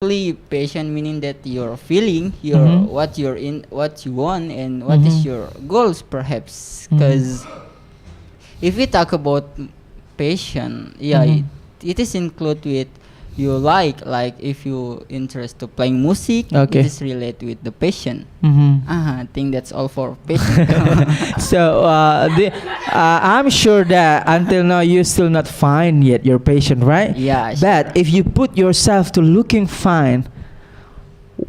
basically passion meaning that you're feeling your what you're in, what you want, and what is your goals, perhaps. Because if we talk about passion, it is include with you like if you interest to playing music, it is related with the passion. I think that's all for passion. So I'm sure that until now you still not find yet your passion, right? Yeah. But if you put yourself to looking fine,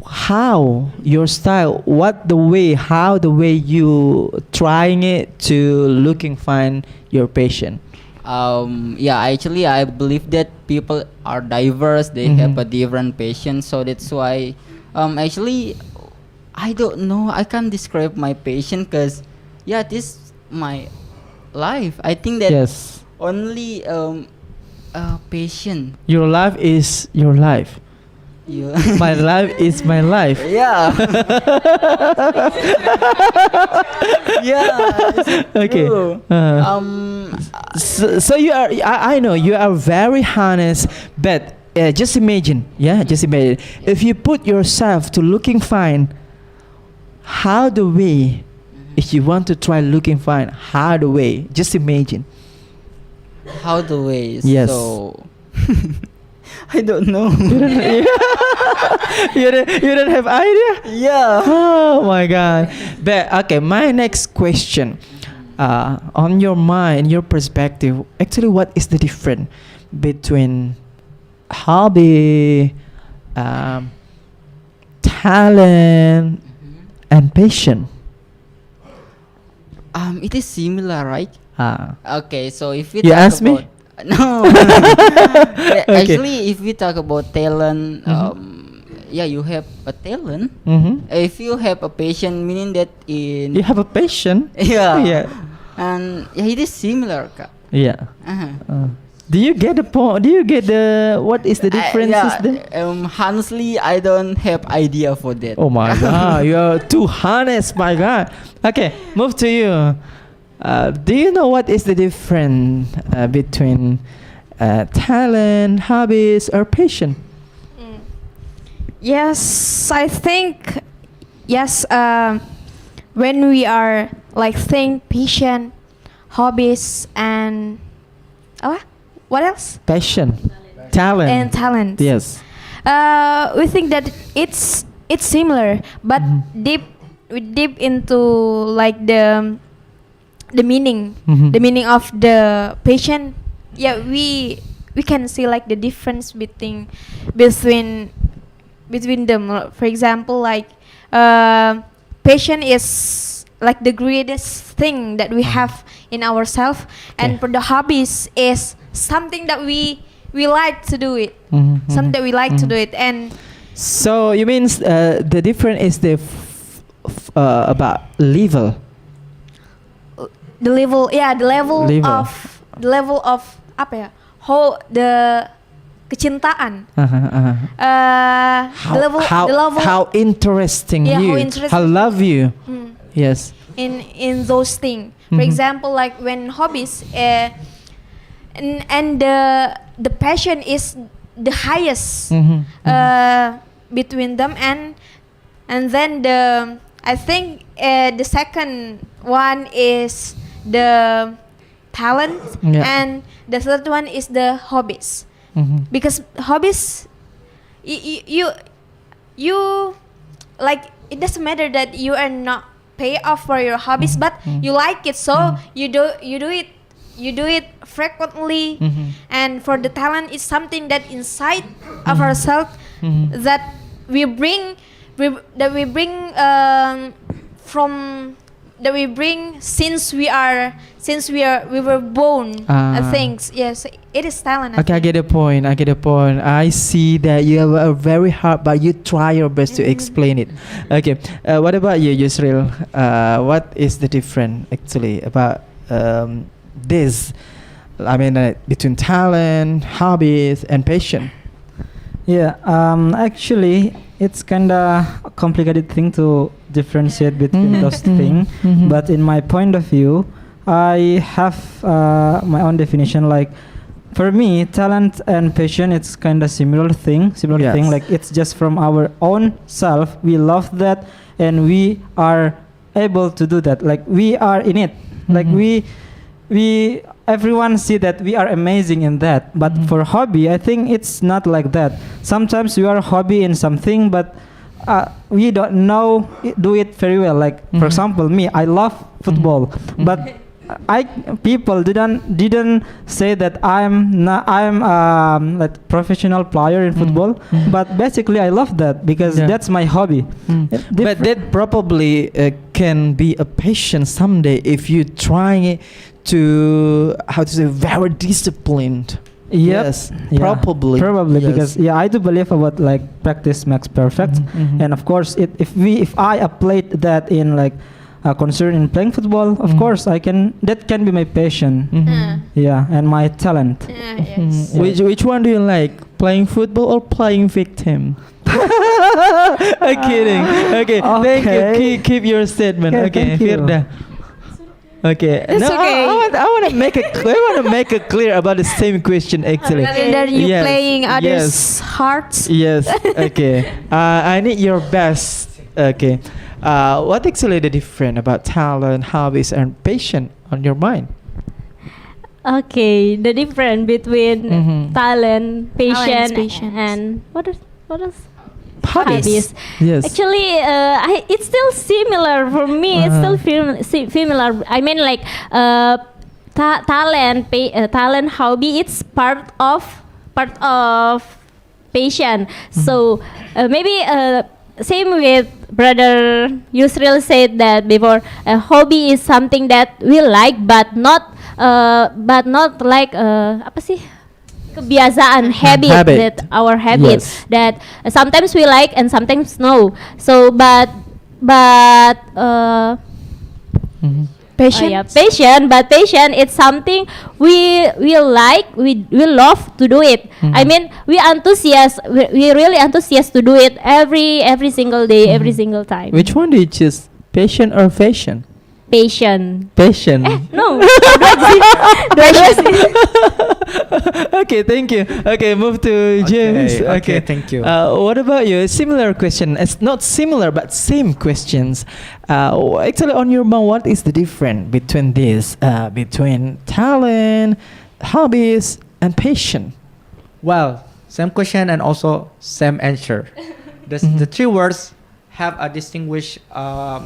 how your style, how the way you trying it to looking fine your passion. Actually I believe that people are diverse, they have a different passion, so that's why actually I don't know, I can't describe my passion, because this my life. I think that only passion. Your life is your life. My life is my life. Yeah. Okay. So you are. I know you are very honest, but just imagine. If you put yourself to looking fine, how the way? If you want to try looking fine, how the way? Just imagine. How the way? Yes. So. I don't know. You don't have idea? Yeah. Oh my God. But okay, my next question. On your mind, your perspective, actually, what is the difference between hobby, talent, and passion? It is similar, right? Okay, so if we you talk ask about me? No. Actually, if we talk about talent, you have a talent. If you have a passion, meaning that you have a passion. Yeah. And it is similar, Kak. Yeah. Do you get the point? Do you get the what is the difference? Honestly, I don't have idea for that. Oh my God, you are too honest, my God. Okay, move to you. Do you know what is the difference between talent, hobbies, or passion? Yes, I think yes. When we are like think passion, hobbies, and what else? Passion, talent, and talent. Yes. We think that it's similar, but deep into like the meaning, the meaning of the passion. We can see like the difference between them. For example, like passion is like the greatest thing that we have in ourselves, and for the hobbies is something that we like to do it, something that we like to do it. And so you mean the difference is the about level. The level of apa ya? How the kecintaan. How interesting you. How love you. Yes. In those things. For example, like when hobbies and the passion is the highest between them, and then I think the second one is the talent, and the third one is the hobbies. Because hobbies, you like, it doesn't matter that you are not pay off for your hobbies, but you like it, so you do it frequently. And for the talent, it's something that inside of ourselves that we bring since we were born. Things. Yes, it is talent. Okay, I get the point. I see that you are very hard, but you try your best to explain it. Okay, what about you, Yusril? What is the difference actually about this? I mean, between talent, hobbies, and passion. Yeah, actually, it's kinda a complicated thing to differentiate between those things. But in my point of view, I have my own definition. Like, for me, talent and passion, it's kind of similar thing. Yes. Like it's just from our own self. We love that, and we are able to do that. Like we are in it. Like we everyone see that we are amazing in that. But for hobby, I think it's not like that. Sometimes we are hobby in something, but we don't know do it very well. Like for example, me, I love football, but people didn't say that I'm like professional player in football, but basically I love that because that's my hobby. But that probably can be a passion someday if you trying to very disciplined. Yep. Yes, Yeah, probably yes. because I do believe about like practice makes perfect, and of course if I applied that in like concern in playing football, of course that can be my passion. And my talent. Yes. Which one do you like, playing football or playing victim? I'm kidding. Okay, thank you. Keep your statement. Okay, thank you. Firda. Okay. It's okay. I want to make it clear about the same question actually. Rather than you Yes, playing others' yes. hearts. Yes. Okay. I need your best. Okay. What actually the difference about talent, hobbies, and passion on your mind? Okay, the difference between talent, passion, patience. and what is Hobbies. hobbies? Yes. Actually, it's still similar for me. It's still similar. I mean, like talent, hobby. It's part of passion. So maybe same with brother Yusril said that before. A hobby is something that we like, but not like apa sih? Kebiasaan habit. That our habit Yes. that sometimes we like and sometimes no. So but Passion. passion it's something we like, we love to do it. I mean, we really enthusiastic to do it every single day, every single time. Which one do you choose, passion or fashion? Passion. Passion. No. Okay, thank you. Okay, move to James. Okay, thank you. What about you? Similar question. It's not similar, but same questions. Actually, on your mind, what is the difference between this, between talent, hobbies, and passion? Well, same question and also same answer. The three words have a distinguished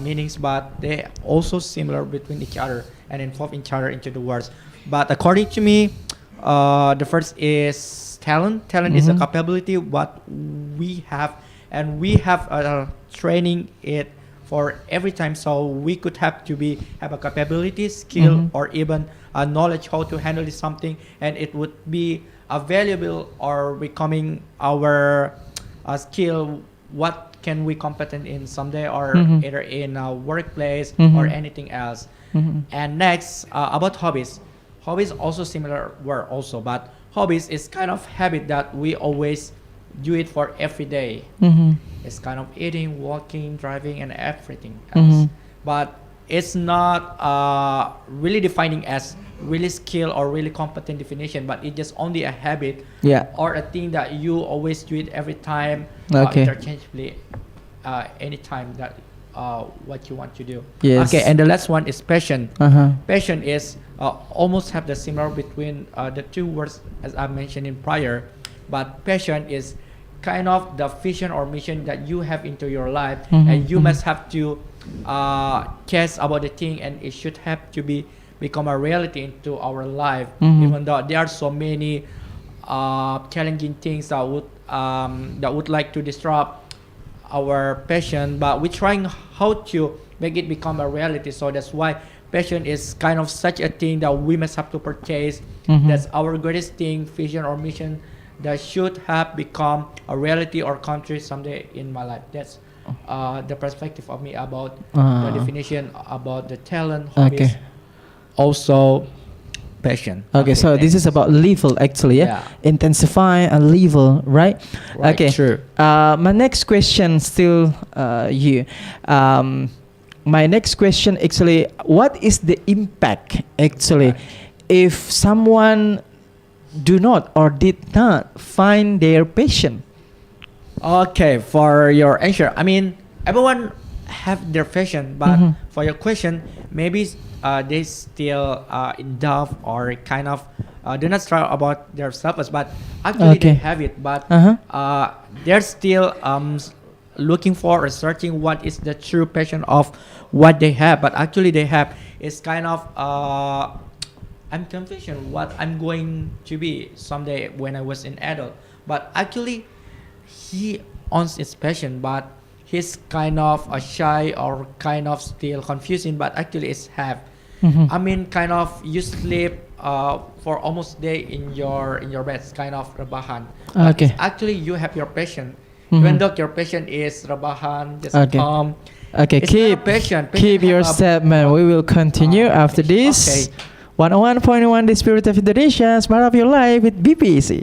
meanings, but they also similar between each other and involve each other into the words. But according to me, the first is talent. Talent is a capability what we have, and we have training it for every time. So we could have a capability, skill, or even a knowledge how to handle something, and it would be a valuable or becoming our skill. What can we competent in someday, or either in a workplace or anything else. And next, about hobbies. Hobbies also similar word also, but hobbies is kind of habit that we always do it for every day. It's kind of eating, walking, driving, and everything else. But it's not really defining as really skill or really competent definition, but it's just only a habit or a thing that you always do it every time, interchangeably, anytime that what you want to do. Yes. Okay, and the last one is passion. Uh-huh. Passion is almost have the similar between the two words as I mentioned in prior, but passion is kind of the vision or mission that you have into your life, and you must have to care about the thing, and it should have to become a reality into our life, even though there are so many challenging things that would like to disrupt our passion, but we're trying how to make it become a reality. So that's why passion is kind of such a thing that we must have to purchase. That's our greatest thing, vision or mission that should have become a reality or country someday in my life. That's the perspective of me about the definition about the talent, hobbies, also passion. Okay, so this is about level actually, intensify a level, right? Okay. Sure. My next question still you. My next question actually, what is the impact actually if someone do not or did not find their passion? Okay, for your answer, I mean, everyone have their passion, but Mhm. for your question, maybe they still in doubt or kind of do not struggle about their self, but actually they Okay. have it, but Uh-huh. they're still looking for or searching what is the true passion of what they have, but actually they have is kind of I'm confused what I'm going to be someday when I was an adult, but actually he owns his passion, but he's kind of shy or kind of still confusing, but actually it's have. Mhm. I mean, kind of you sleep for almost day in your bed, it's kind of rebahan. But Okay. actually you have your passion, Mhm. even though your passion is rebahan, just Okay. calm. Okay, It's not a keep passion. keep Passion your have a- statement. We will continue after this. Okay. 101.1 The Spirit of Indonesia, Smart of Your Life with BPEC.